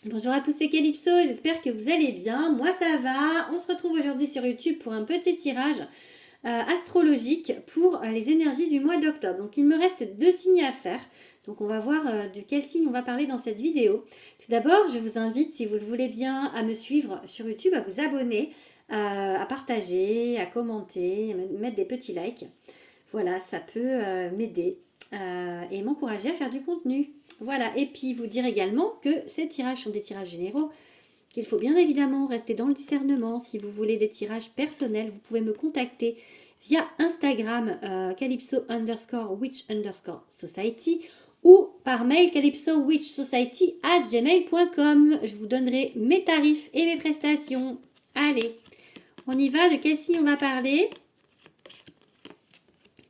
Bonjour à tous, c'est Calypso, j'espère que vous allez bien, moi ça va. On se retrouve aujourd'hui sur YouTube pour un petit tirage astrologique pour les énergies du mois d'octobre. Donc il me reste 2 signes à faire, donc on va voir de quel signe on va parler dans cette vidéo. Tout d'abord, je vous invite, si vous le voulez bien, à me suivre sur YouTube, à vous abonner, à partager, à commenter, à mettre des petits likes. Voilà, ça peut m'aider et m'encourager à faire du contenu. Voilà, et puis vous dire également que ces tirages sont des tirages généraux, qu'il faut bien évidemment rester dans le discernement. Si vous voulez des tirages personnels, vous pouvez me contacter via Instagram calypso_witch_society ou par mail calypsowitchsociety@gmail.com. Je vous donnerai mes tarifs et mes prestations. Allez, on y va. De quel signe on va parler?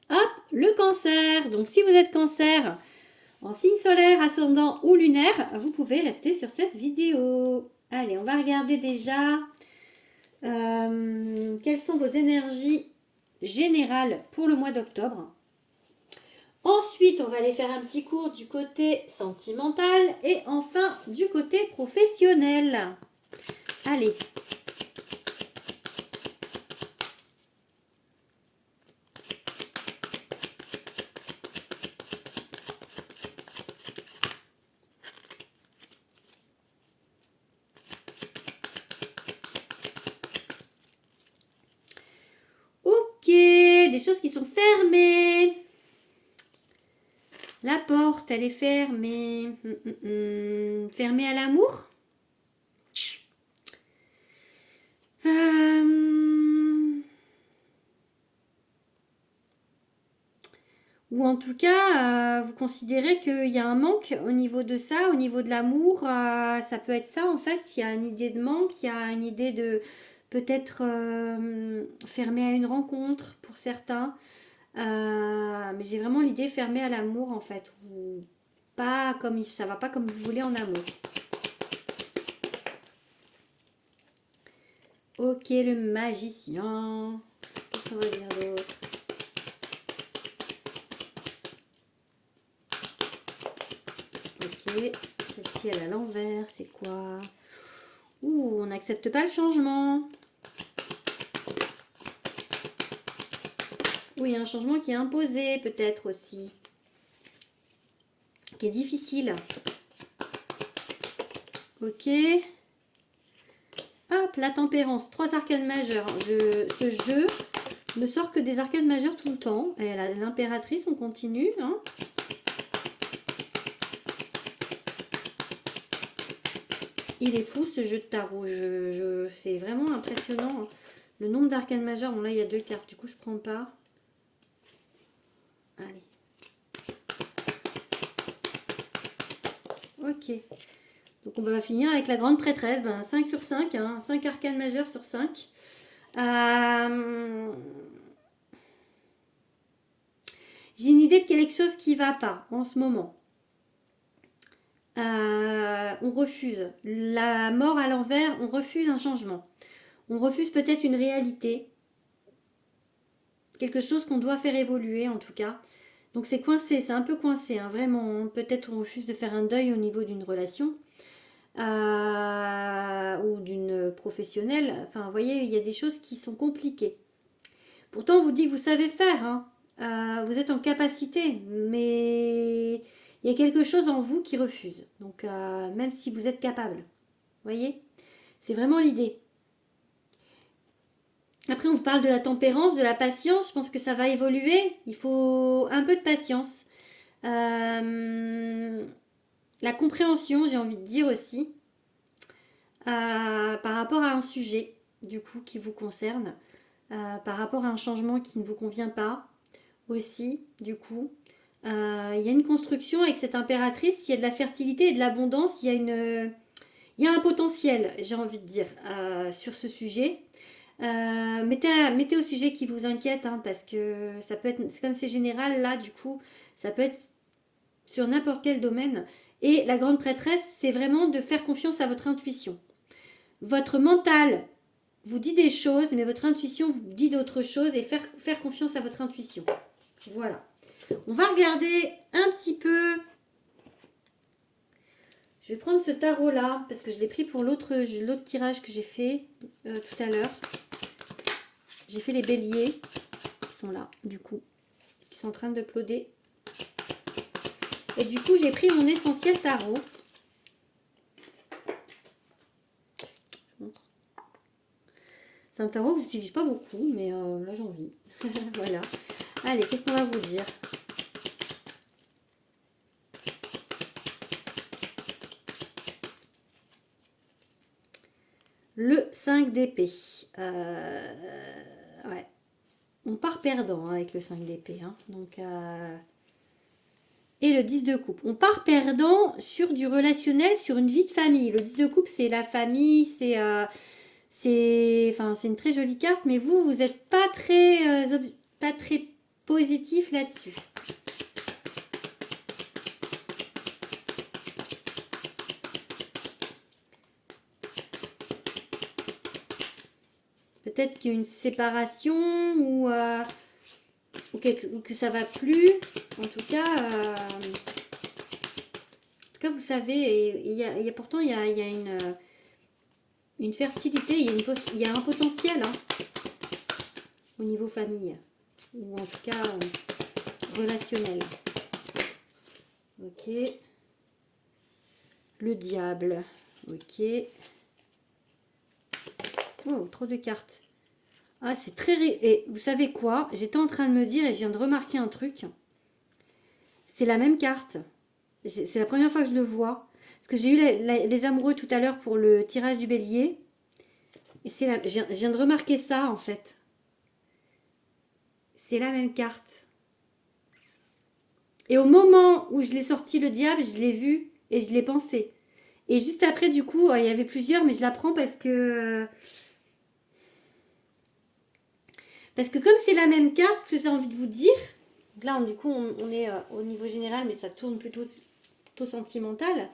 Hop, le cancer. Donc si vous êtes cancer, en signe solaire, ascendant ou lunaire, vous pouvez rester sur cette vidéo. Allez, on va regarder déjà quelles sont vos énergies générales pour le mois d'octobre. Ensuite, on va aller faire un petit cours du côté sentimental et enfin du côté professionnel. Allez. Ok, des choses qui sont fermées. La porte, elle est fermée. Fermée à l'amour. Ou en tout cas, vous considérez qu'il y a un manque au niveau de ça, au niveau de l'amour. Ça peut être ça en fait. Il y a une idée de manque, il y a une idée de peut-être fermé à une rencontre pour certains. Mais j'ai vraiment l'idée fermée à l'amour en fait. Ou pas comme ça va pas comme vous voulez en amour. Ok, le magicien. Qu'est-ce qu'on va dire d'autre? Ok, celle-ci elle est à l'envers, c'est quoi? Ouh, on n'accepte pas le changement. Oui, un changement qui est imposé peut-être aussi. Qui est difficile. Ok. Hop, la tempérance. 3 arcanes majeures. Ce jeu ne sort que des arcanes majeures tout le temps. Et l'impératrice, on continue. Hein. Il est fou ce jeu de tarot. C'est vraiment impressionnant. Hein. Le nombre d'arcanes majeures. Bon là, il y a 2 cartes. Du coup, je prends pas. Allez. Ok. Donc on va finir avec la grande prêtresse. 5 sur 5. Hein. 5 arcanes majeures sur 5. J'ai une idée de quelque chose qui ne va pas en ce moment. On refuse la mort à l'envers, on refuse un changement. On refuse peut-être une réalité. Quelque chose qu'on doit faire évoluer en tout cas. Donc c'est coincé, c'est un peu coincé, hein, vraiment. Peut-être on refuse de faire un deuil au niveau d'une relation. Ou d'une professionnelle. Enfin, vous voyez, il y a des choses qui sont compliquées. Pourtant, on vous dit que vous savez faire. Hein. Vous êtes en capacité, mais il y a quelque chose en vous qui refuse. Donc, même si vous êtes capable. Vous voyez? C'est vraiment l'idée. Après, on vous parle de la tempérance, de la patience. Je pense que ça va évoluer. Il faut un peu de patience. La compréhension, j'ai envie de dire aussi, par rapport à un sujet, du coup, qui vous concerne. Par rapport à un changement qui ne vous convient pas aussi, du coup. Il y a une construction avec cette impératrice, il y a de la fertilité et de l'abondance, il y a un potentiel, j'ai envie de dire, sur ce sujet. Mettez au sujet qui vous inquiète, hein, parce que ça peut être, comme c'est général, là, du coup, ça peut être sur n'importe quel domaine. Et la grande prêtresse, c'est vraiment de faire confiance à votre intuition. Votre mental vous dit des choses, mais votre intuition vous dit d'autres choses et faire confiance à votre intuition. Voilà. On va regarder un petit peu. Je vais prendre ce tarot-là, parce que je l'ai pris pour l'autre tirage que j'ai fait tout à l'heure. J'ai fait les béliers, qui sont là, du coup, qui sont en train de ploder. Et du coup, j'ai pris mon essentiel tarot. Je montre. C'est un tarot que j'utilise pas beaucoup, mais là j'ai envie. Voilà. Allez, qu'est-ce qu'on va vous dire? Le 5 d'épée. Ouais. On part perdant hein, avec le 5 d'épée. Hein. Donc, et le 10 de coupe. On part perdant sur du relationnel, sur une vie de famille. Le 10 de coupe, c'est la famille, c'est une très jolie carte, mais vous n'êtes pas très positif là-dessus. Peut-être qu'il y a une séparation ou que ça va plus. En tout cas, vous savez, pourtant il y a une fertilité, il y a un potentiel hein, au niveau famille ou en tout cas relationnel. Ok. Le diable. Ok. Oh, trop de cartes. Ah, c'est très... Et vous savez quoi? J'étais en train de me dire et je viens de remarquer un truc. C'est la même carte. C'est la première fois que je le vois. Parce que j'ai eu les amoureux tout à l'heure pour le tirage du bélier. Et je viens de remarquer ça, en fait. C'est la même carte. Et au moment où je l'ai sorti, le diable, je l'ai vu et je l'ai pensé. Et juste après, du coup, il y avait plusieurs, mais je la prends parce que... Parce que comme c'est la même carte, ce que j'ai envie de vous dire... Là, du coup, on est au niveau général, mais ça tourne plutôt sentimental.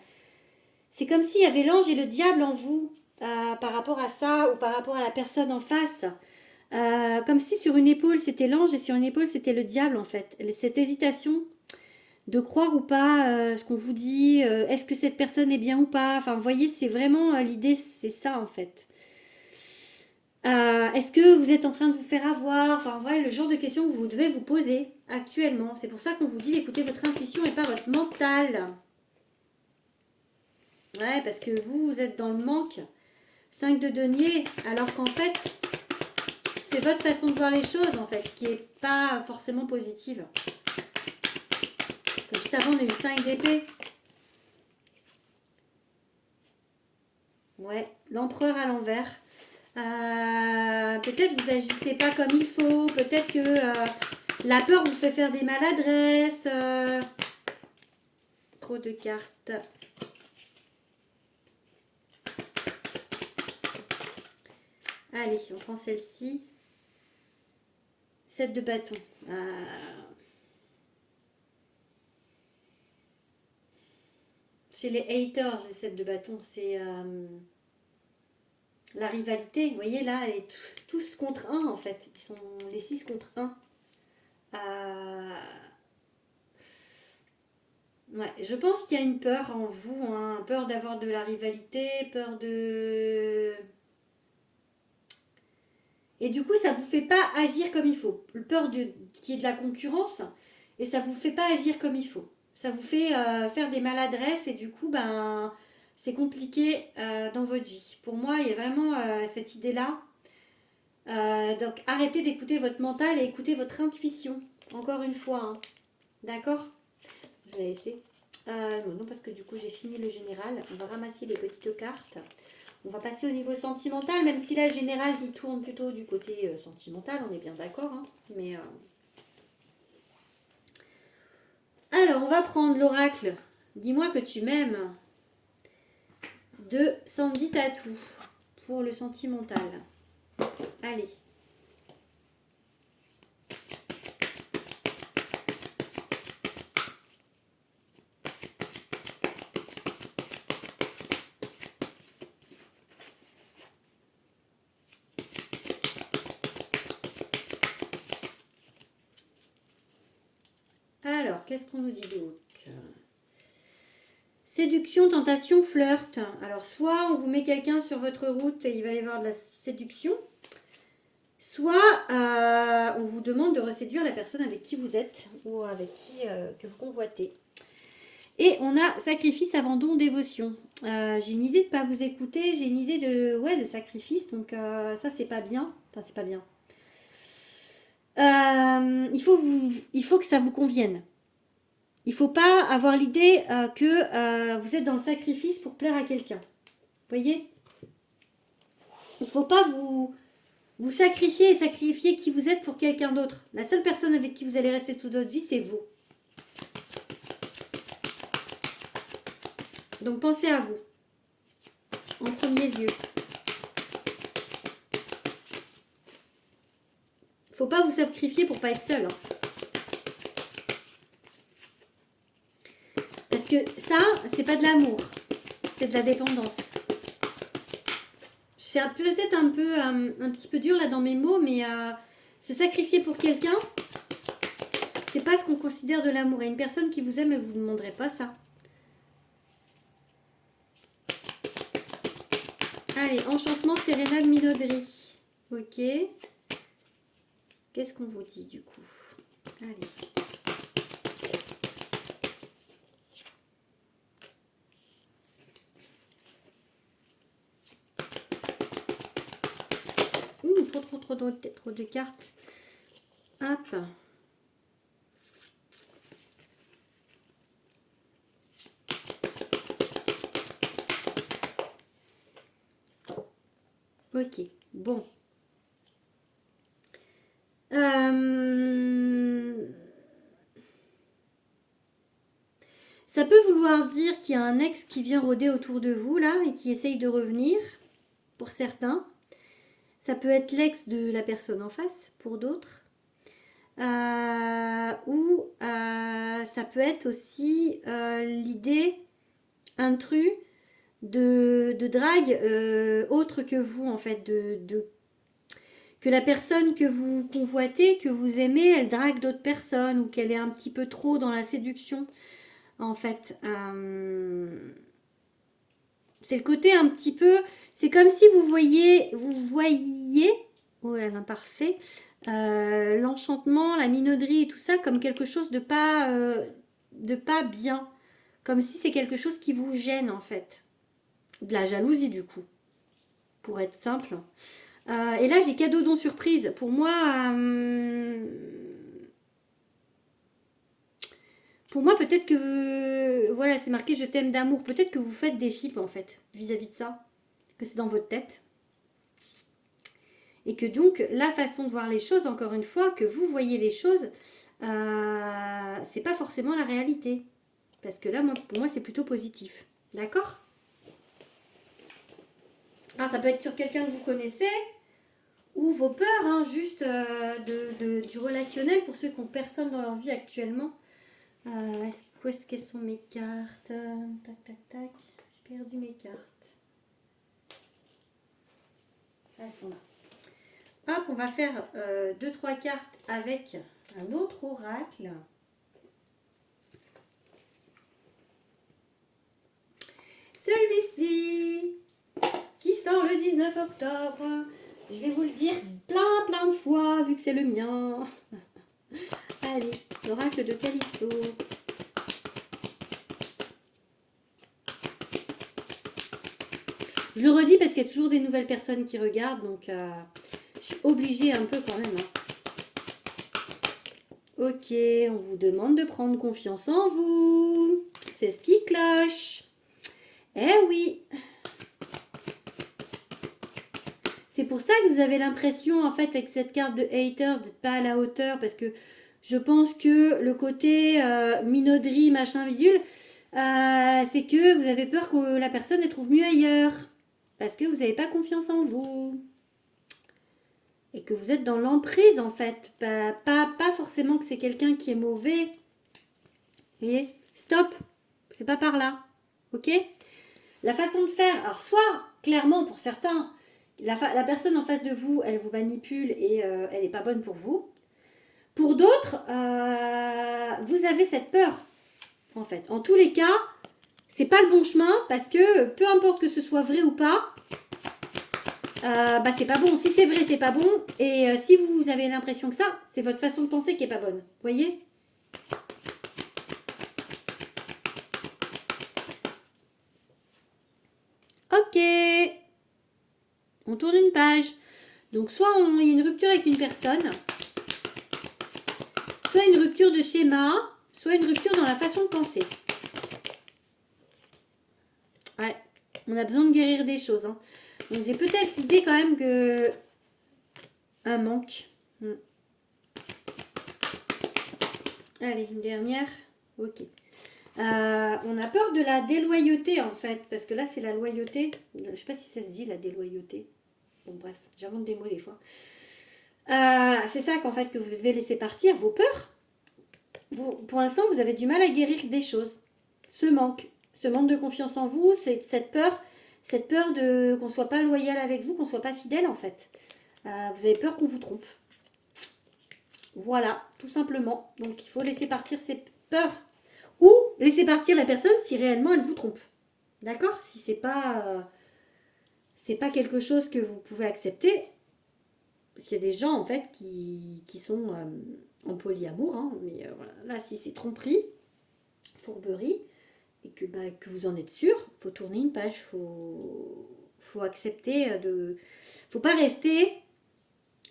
C'est comme s'il y avait l'ange et le diable en vous par rapport à ça ou par rapport à la personne en face. Comme si sur une épaule c'était l'ange et sur une épaule c'était le diable en fait. Cette hésitation de croire ou pas ce qu'on vous dit, est-ce que cette personne est bien ou pas. Enfin, vous voyez, c'est vraiment l'idée, c'est ça en fait. Est-ce que vous êtes en train de vous faire avoir? Enfin, voilà le genre de questions que vous devez vous poser actuellement. C'est pour ça qu'on vous dit d'écouter votre intuition et pas votre mental. Ouais, parce que vous êtes dans le manque. 5 de denier, alors qu'en fait, c'est votre façon de voir les choses, en fait, qui n'est pas forcément positive. Comme juste avant, on a eu 5 d'épée. Ouais, l'empereur à l'envers. Peut-être vous agissez pas comme il faut. Peut-être que la peur vous fait faire des maladresses. Trop de cartes. Allez, on prend celle-ci. 7 de bâton. C'est les haters, les 7 de bâton. C'est la rivalité. Vous voyez là, elle est tous contre 1 en fait. Ils sont les 6 contre 1. Ouais, je pense qu'il y a une peur en vous. Hein, peur d'avoir de la rivalité, peur de... Et du coup, ça vous fait pas agir comme il faut. Peur qu'il y ait de la concurrence et ça vous fait pas agir comme il faut. Ça vous fait faire des maladresses et du coup, ben, c'est compliqué dans votre vie. Pour moi, il y a vraiment cette idée-là. Donc, arrêtez d'écouter votre mental et écoutez votre intuition. Encore une fois. Hein. D'accord? Je vais la laisser. Non, parce que du coup, j'ai fini le général. On va ramasser les petites cartes. On va passer au niveau sentimental, même si là, le général, il tourne plutôt du côté sentimental, on est bien d'accord. Hein, mais alors, on va prendre l'oracle. Dis-moi que tu m'aimes de Sandy Tattoo pour le sentimental. Allez. Alors, qu'est-ce qu'on nous dit d'autre? Séduction, tentation, flirt. Alors, soit on vous met quelqu'un sur votre route et il va y avoir de la séduction, soit on vous demande de reséduire la personne avec qui vous êtes ou avec qui que vous convoitez. Et on a sacrifice, abandon, dévotion. J'ai une idée de ne pas vous écouter, j'ai une idée de sacrifice, donc ça c'est pas bien. Enfin, c'est pas bien. Il faut que ça vous convienne. Il ne faut pas avoir l'idée que vous êtes dans le sacrifice pour plaire à quelqu'un. Vous voyez? Il ne faut pas vous sacrifier et sacrifier qui vous êtes pour quelqu'un d'autre. La seule personne avec qui vous allez rester toute votre vie, c'est vous. Donc pensez à vous, en premier lieu. Il ne faut pas vous sacrifier pour pas être seul. Hein. Parce que ça, c'est pas de l'amour, c'est de la dépendance. C'est peut-être un petit peu dur là dans mes mots, mais se sacrifier pour quelqu'un, c'est pas ce qu'on considère de l'amour. Et une personne qui vous aime, elle vous demanderait pas ça. Allez, enchantement, Serena de Minauderie. Ok. Qu'est-ce qu'on vous dit du coup? Allez. Trop de cartes. Hop. Ok, bon. Ça peut vouloir dire qu'il y a un ex qui vient rôder autour de vous, là, et qui essaye de revenir, pour certains. Ça peut être l'ex de la personne en face, pour d'autres. Ou ça peut être aussi l'idée intrus de drague autre que vous, en fait, que la personne que vous convoitez, que vous aimez, elle drague d'autres personnes ou qu'elle est un petit peu trop dans la séduction, en fait. C'est le côté un petit peu... C'est comme si vous voyiez oh là, l'imparfait, l'enchantement, la minauderie et tout ça comme quelque chose de pas bien. Comme si c'est quelque chose qui vous gêne, en fait. De la jalousie, du coup. Pour être simple. Et là, j'ai cadeau don surprise. Pour moi, peut-être que... voilà, c'est marqué « Je t'aime d'amour ». Peut-être que vous faites des chips, en fait, vis-à-vis de ça. Que c'est dans votre tête. Et que donc, la façon de voir les choses, encore une fois, que vous voyez les choses, c'est pas forcément la réalité. Parce que là, pour moi, c'est plutôt positif. D'accord ? Alors, ça peut être sur quelqu'un que vous connaissez, ou vos peurs, hein, juste du relationnel, pour ceux qui n'ont personne dans leur vie actuellement. Où est-ce qu'elles sont mes cartes? Tac, tac, tac. J'ai perdu mes cartes. Elles sont là. Hop, on va faire 2-3 cartes avec un autre oracle. Celui-ci, qui sort le 19 octobre. Je vais vous le dire plein de fois, vu que c'est le mien. Allez, l'oracle de Calypso. Je le redis parce qu'il y a toujours des nouvelles personnes qui regardent, donc je suis obligée un peu quand même. Hein. Ok, on vous demande de prendre confiance en vous. C'est ce qui cloche. Eh oui. C'est pour ça que vous avez l'impression, en fait, avec cette carte de haters, d'être pas à la hauteur, parce que je pense que le côté minauderie, machin, bidule, c'est que vous avez peur que la personne elle trouve mieux ailleurs. Parce que vous n'avez pas confiance en vous. Et que vous êtes dans l'emprise, en fait. Pas forcément que c'est quelqu'un qui est mauvais. Vous voyez ? Stop. C'est pas par là. Ok ? La façon de faire, alors soit, clairement, pour certains, la personne en face de vous, elle vous manipule et elle n'est pas bonne pour vous. Pour d'autres, vous avez cette peur, en fait. En tous les cas, c'est pas le bon chemin parce que peu importe que ce soit vrai ou pas, c'est pas bon. Si c'est vrai, c'est pas bon. Et si vous avez l'impression que ça, c'est votre façon de penser qui est pas bonne. Vous voyez? Ok. On tourne une page. Donc soit il y a une rupture avec une personne, soit une rupture de schéma, soit une rupture dans la façon de penser. Ouais, on a besoin de guérir des choses. Hein. Donc j'ai peut-être l'idée quand même que un manque. Allez, une dernière. Ok. On a peur de la déloyauté en fait, parce que là c'est la loyauté. Je sais pas si ça se dit la déloyauté. Bon bref, j'invente des mots des fois. C'est ça qu'en fait que vous devez laisser partir, vos peurs. Pour l'instant vous avez du mal à guérir des choses. Ce manque de confiance en vous, c'est cette peur de qu'on soit pas loyal avec vous, qu'on soit pas fidèle en fait. Vous avez peur qu'on vous trompe. Voilà, tout simplement. Donc il faut laisser partir ces peurs. Ou laisser partir la personne si réellement elle vous trompe. D'accord? Si c'est pas quelque chose que vous pouvez accepter. Parce qu'il y a des gens en fait qui sont en polyamour. Hein, mais voilà. Là, si c'est tromperie, fourberie, et que vous en êtes sûr, il faut tourner une page. Faut accepter de... Faut pas rester...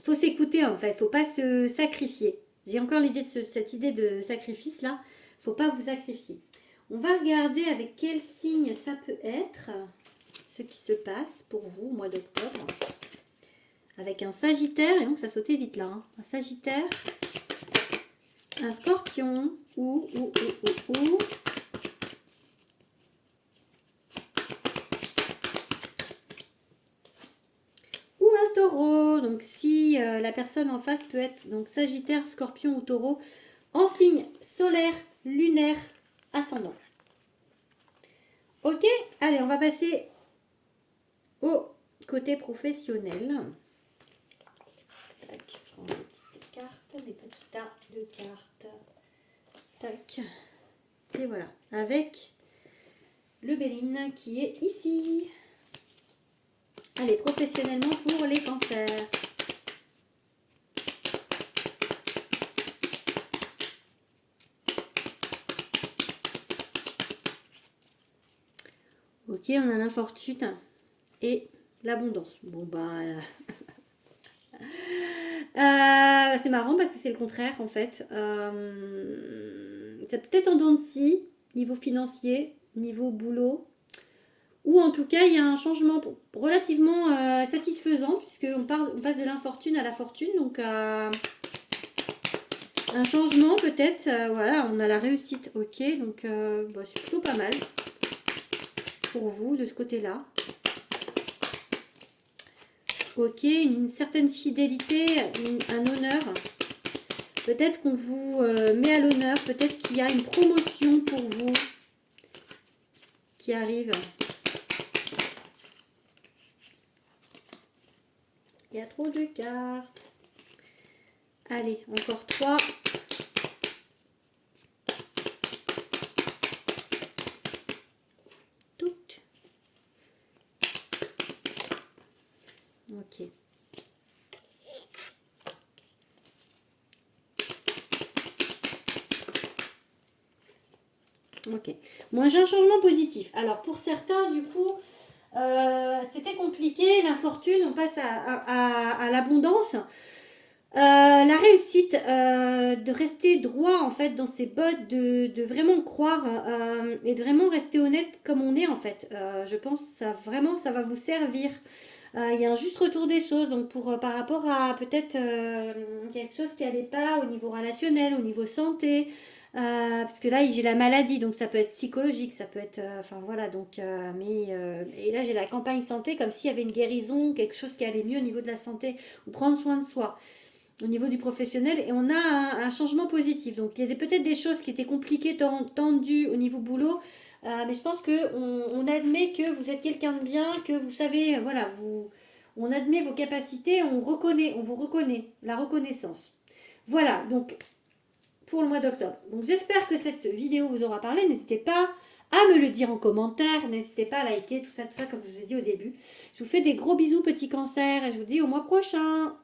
Faut s'écouter en fait. Faut pas se sacrifier. J'ai encore l'idée de cette idée de sacrifice là. Faut pas vous sacrifier. On va regarder avec quel signe ça peut être, ce qui se passe pour vous au mois d'octobre. Avec un Sagittaire, et donc ça sautait vite là, hein. Un Sagittaire, un Scorpion, ou un Taureau. Donc si la personne en face peut être donc Sagittaire, Scorpion ou Taureau, en signe solaire, lunaire, ascendant. Ok, allez, on va passer au côté professionnel. Tac, je prends mes petites tas de cartes. Tac. Et voilà, avec le Béline qui est ici. Allez, professionnellement pour les cancers. Ok, on a l'infortune et l'abondance. Bon, c'est marrant parce que c'est le contraire en fait. C'est peut-être en dents de scie, niveau financier, niveau boulot. Ou en tout cas, il y a un changement relativement satisfaisant puisqu'on passe de l'infortune à la fortune. Donc, un changement peut-être. Voilà, on a la réussite. Ok, donc c'est plutôt pas mal pour vous de ce côté-là. Ok, une certaine fidélité, un honneur. Peut-être qu'on vous met à l'honneur. Peut-être qu'il y a une promotion pour vous qui arrive. Il y a trop de cartes. Allez, encore 3. Toutes. Ok. Ok. Moi, j'ai un changement positif. Alors, pour certains, du coup, c'était compliqué. L'infortune, on passe à l'abondance. La réussite, de rester droit en fait dans ses bottes, de vraiment croire et de vraiment rester honnête comme on est en fait. Je pense que ça va vous servir. Il y a un juste retour des choses, donc par rapport à peut-être quelque chose qui n'allait pas au niveau relationnel, au niveau santé, parce que là j'ai la maladie, donc ça peut être psychologique, ça peut être, enfin voilà, donc et là j'ai la campagne santé, comme s'il y avait une guérison, quelque chose qui allait mieux au niveau de la santé, ou prendre soin de soi au niveau du professionnel, et on a un changement positif. Donc il y a peut-être des choses qui étaient compliquées, tendues au niveau boulot, mais je pense qu'on admet que vous êtes quelqu'un de bien, que vous savez, voilà, on admet vos capacités, on vous reconnaît, la reconnaissance. Voilà, donc pour le mois d'octobre. Donc j'espère que cette vidéo vous aura parlé. N'hésitez pas à me le dire en commentaire. N'hésitez pas à liker, tout ça, comme je vous ai dit au début. Je vous fais des gros bisous, petits cancers, et je vous dis au mois prochain.